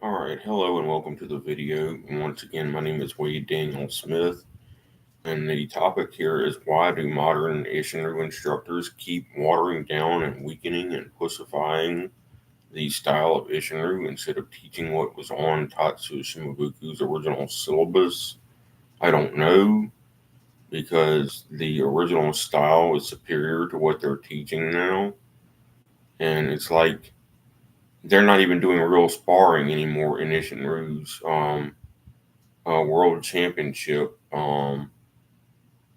Alright, hello and welcome to the video. And once again, my name is Wade Daniel Smith. And the topic here is why do modern Isshinryu instructors keep watering down and weakening and pussyfying the style of Isshinryu instead of teaching what was on Tatsu Shimabuku's original syllabus? I don't know, because the original style is superior to what they're teaching now. And it's like they're not even doing real sparring anymore in Isshinryu's world championship uh,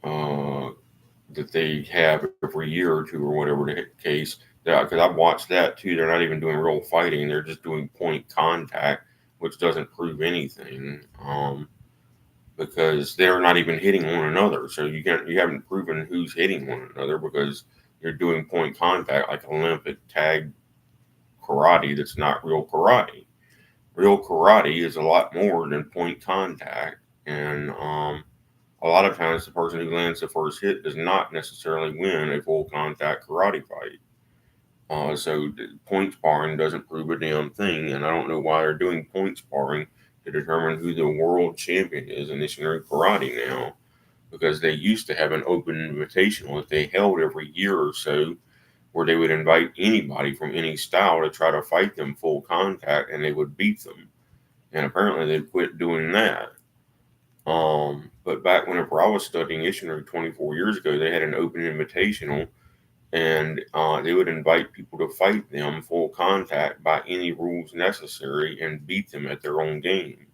that they have every year or two or whatever the case. Because I've watched that too. They're not even doing real fighting. They're just doing point contact, which doesn't prove anything. Because they're not even hitting one another. So you haven't proven who's hitting one another because you're doing point contact like Olympic tag karate. That's not real karate. Real karate is a lot more than point contact, and a lot of times the person who lands the first hit does not necessarily win a full contact karate fight. So point sparring doesn't prove a damn thing, and I don't know why they're doing point sparring to determine who the world champion is in Isshinryu karate now, because they used to have an open invitational that they held every year or so, where they would invite anybody from any style to try to fight them full contact, and they would beat them. And apparently they quit doing that. But back whenever I was studying Isshinryu 24 years ago, they had an open invitational, and they would invite people to fight them full contact by any rules necessary and beat them at their own game.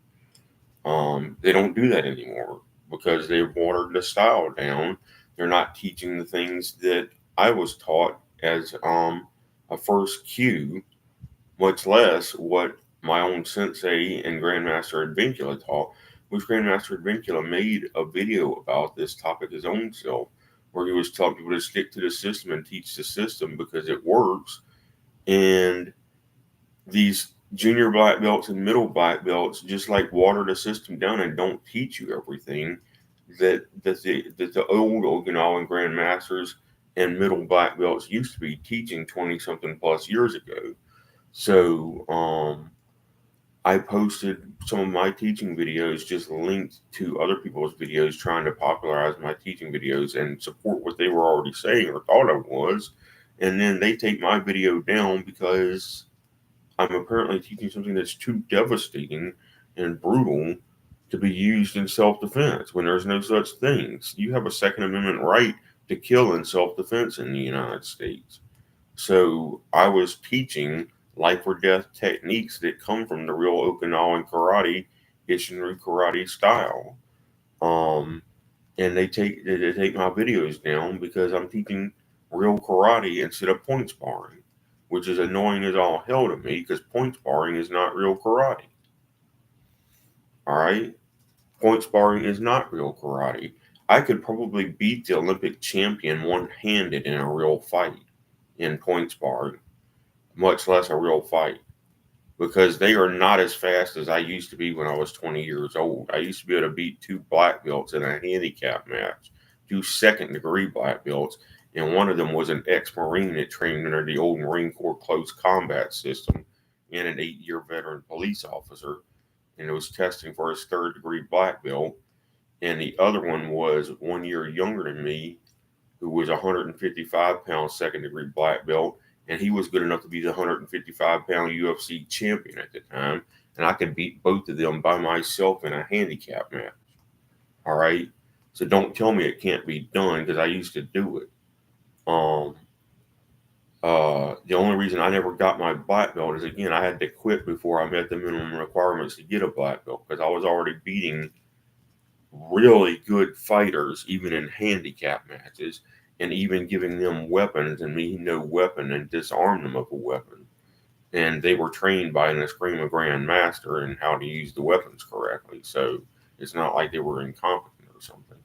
They don't do that anymore because they've watered the style down. They're not teaching the things that I was taught as a first cue, much less what my own sensei and Grandmaster Advincula taught, which Grandmaster Advincula made a video about this topic his own self, where he was telling people to stick to the system and teach the system because it works. And these junior black belts and middle black belts just like water the system down and don't teach you everything that the old Okinawan grandmasters and middle black belts used to be teaching 20 something plus years ago. So I posted some of my teaching videos, just linked to other people's videos, trying to popularize my teaching videos and support what they were already saying or thought I was. And then they take my video down because I'm apparently teaching something that's too devastating and brutal to be used in self defense when there's no such things. You have a Second Amendment right to kill in self defense in the United States. So I was teaching life or death techniques that come from the real Okinawan karate, Isshinryu karate style. Um, and they take my videos down because I'm teaching real karate instead of point sparring, which is annoying as all hell to me because point sparring is not real karate. All right, point sparring is not real karate. I could probably beat the Olympic champion one-handed in a real fight in point sparring, much less a real fight, because they are not as fast as I used to be when I was 20 years old. I used to be able to beat two black belts in a handicap match, two second degree black belts, and one of them was an ex Marine that trained under the old Marine Corps close combat system and an 8-year veteran police officer, and it was testing for his third degree black belt. And the other one was 1 year younger than me, who was a 155-pound second degree black belt, and he was good enough to be the 155-pound UFC champion at the time, and I could beat both of them by myself in a handicap match. All right, so don't tell me it can't be done because I used to do it. Um, the only reason I never got my black belt is, again, I had to quit before I met the minimum requirements to get a black belt because I was already beating really good fighters, even in handicap matches, and even giving them weapons and me no weapon and disarm them of a weapon. And they were trained by an Eskrima Grand Master in how to use the weapons correctly. So it's not like they were incompetent or something.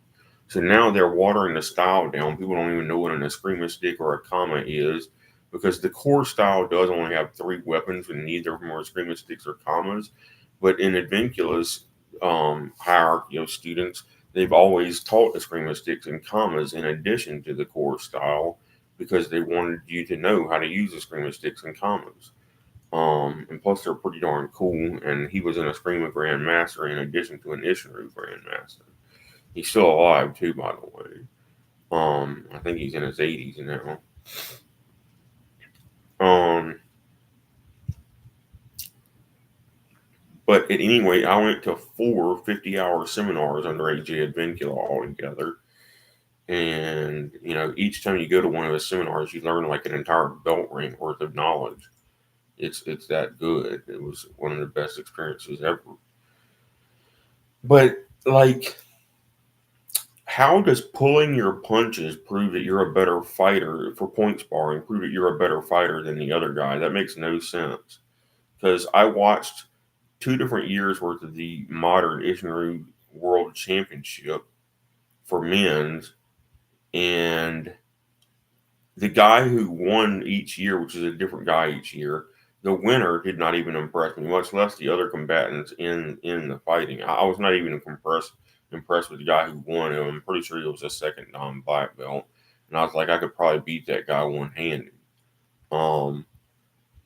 So now they're watering the style down. People don't even know what an Eskrima stick or a kama is, because the core style does only have three weapons, and neither of them are Eskrima sticks or kamas. But in Advincula's hierarchy of students, they've always taught Eskrima sticks and kamas in addition to the core style because they wanted you to know how to use Eskrima sticks and kamas. And plus they're pretty darn cool. And he was in a Screamer Grandmaster in addition to an Isshinryu Grandmaster. He's still alive too, by the way. I think he's in his 80s now. But at any rate, I went to 4 50-hour seminars under AJ Advincula altogether. And, each time you go to one of his seminars, you learn like an entire belt ring worth of knowledge. It's that good. It was one of the best experiences ever. But, like, how does pulling your punches prove that you're a better fighter for point sparring, prove that you're a better fighter than the other guy? That makes no sense. Because I watched 2 different years worth of the modern Isshinryu World Championship for men's, and the guy who won each year, which is a different guy each year, the winner did not even impress me, much less the other combatants in the fighting. I was not even impressed with the guy who won. I'm pretty sure he was a second black belt, and I was like, I could probably beat that guy one-handed.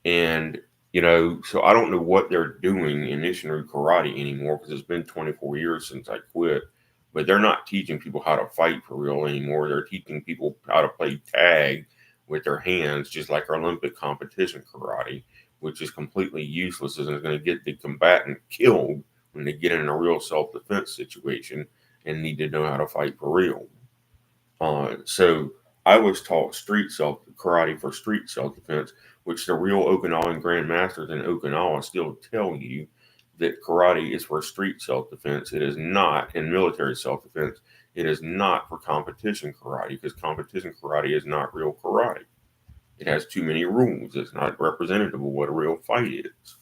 And so I don't know what they're doing in Isshinryu karate anymore, because it's been 24 years since I quit. But they're not teaching people how to fight for real anymore. They're teaching people how to play tag with their hands, just like Olympic competition karate, which is completely useless and is going to get the combatant killed when they get in a real self-defense situation and need to know how to fight for real. So I was taught karate for street self-defense, which the real Okinawan grandmasters in Okinawa still tell you that karate is for street self-defense. It is not in military self-defense. It is not for competition karate, because competition karate is not real karate. It has too many rules. It's not representative of what a real fight is.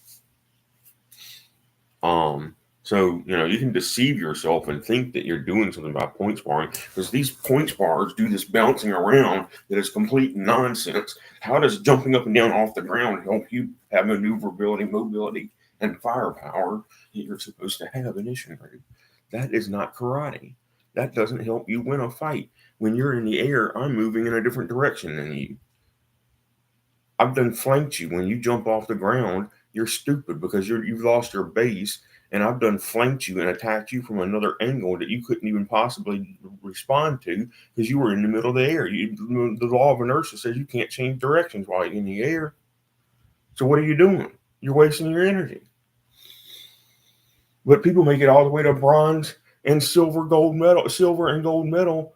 So, you can deceive yourself and think that you're doing something by point sparring, because these point sparrers do this bouncing around that is complete nonsense. How does jumping up and down off the ground help you have maneuverability, mobility, and firepower that you're supposed to have in Isshinryu? That is not karate. That doesn't help you win a fight. When you're in the air, I'm moving in a different direction than you. I've done flanked you. When you jump off the ground, you're stupid because you've lost your base. And I've done flanked you and attacked you from another angle that you couldn't even possibly respond to, because you were in the middle of the air. The law of inertia says you can't change directions while you're in the air. So what are you doing? You're wasting your energy. But people make it all the way to bronze and silver and gold medal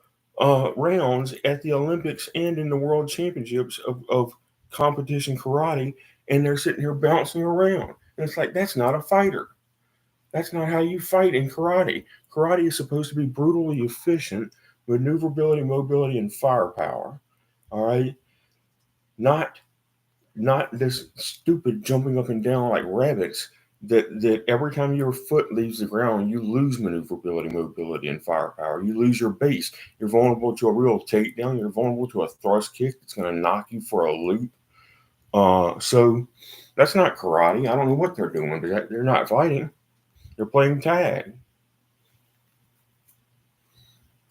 rounds at the Olympics and in the World Championships of competition karate, and they're sitting here bouncing around. And it's like, that's not a fighter. That's not how you fight in karate. Karate is supposed to be brutally efficient, maneuverability, mobility, and firepower. All right? Not this stupid jumping up and down like rabbits that every time your foot leaves the ground, you lose maneuverability, mobility, and firepower. You lose your base. You're vulnerable to a real takedown. You're vulnerable to a thrust kick that's going to knock you for a loop. So that's not karate. I don't know what they're doing, but they're not fighting. They're playing tag.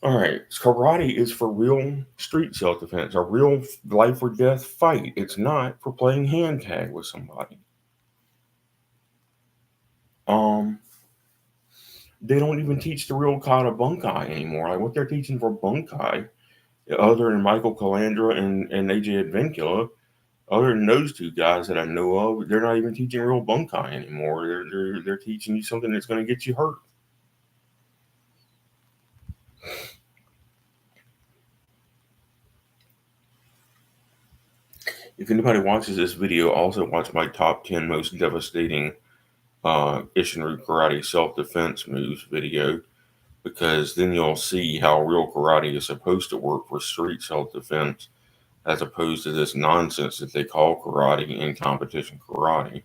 All right, karate is for real street self-defense, a real life or death fight. It's not for playing hand tag with somebody. They don't even teach the real kata bunkai anymore. Like what they're teaching for bunkai, other than Michael Calandra and AJ Advincula, other than those 2 guys that I know of, they're not even teaching real bunkai anymore. They're teaching you something that's going to get you hurt. If anybody watches this video, also watch my top 10 most devastating Isshinryu karate self-defense moves video, because then you'll see how real karate is supposed to work for street self-defense, as opposed to this nonsense that they call karate in competition karate.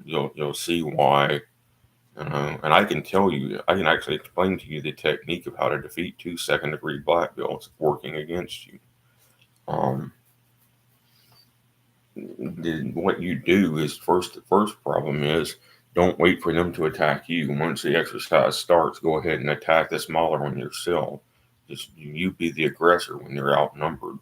You'll see why, and I can actually explain to you the technique of how to defeat 2 second-degree black belts working against you. What you do is the first problem is, don't wait for them to attack you. Once the exercise starts, go ahead and attack the smaller one yourself. Just you be the aggressor when they're outnumbered.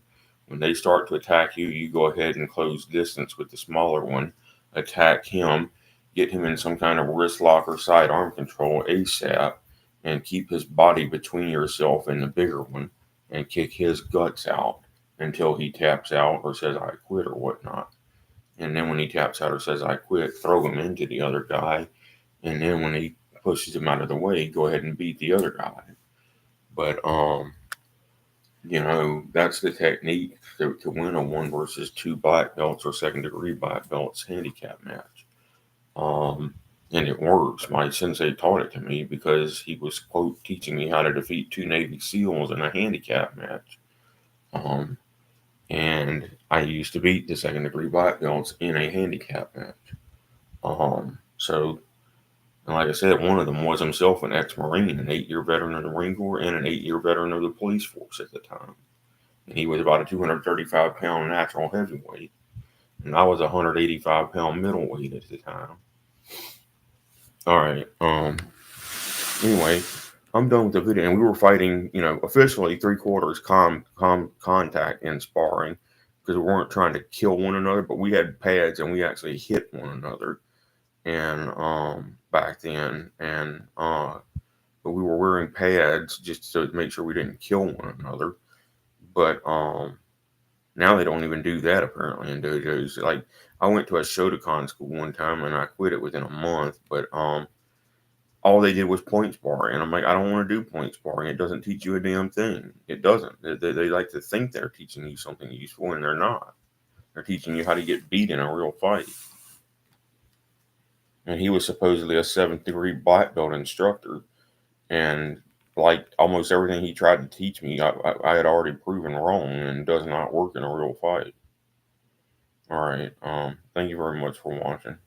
When they start to attack you, you go ahead and close distance with the smaller one, attack him, get him in some kind of wrist lock or sidearm control ASAP, and keep his body between yourself and the bigger one, and kick his guts out until he taps out or says I quit or whatnot. And then when he taps out or says I quit, throw him into the other guy, and then when he pushes him out of the way, go ahead and beat the other guy. But that's the technique to win a 1 versus 2 black belts or second-degree black belts handicap match. And it works. My sensei taught it to me because he was, quote, teaching me how to defeat 2 Navy SEALs in a handicap match. And I used to beat the second-degree black belts in a handicap match. So, and like I said, one of them was himself an ex-Marine, an 8-year veteran of the Marine Corps and an 8-year veteran of the police force at the time. And he was about a 235-pound natural heavyweight. And I was a 185-pound middleweight at the time. All right. Anyway, I'm done with the video. And we were fighting, officially 3/4 contact in sparring because we weren't trying to kill one another, but we had pads and we actually hit one another. And back then, and but we were wearing pads just to make sure we didn't kill one another. But now they don't even do that apparently in dojos. Like I went to a Shotokan school one time and I quit it within a month. But all they did was point sparring, and I'm like, I don't want to do point sparring. It doesn't teach you a damn thing. It doesn't. They like to think they're teaching you something useful, and they're not. They're teaching you how to get beat in a real fight. And he was supposedly a 7th-degree black belt instructor, and like almost everything he tried to teach me, I had already proven wrong and does not work in a real fight. All right. Thank you very much for watching.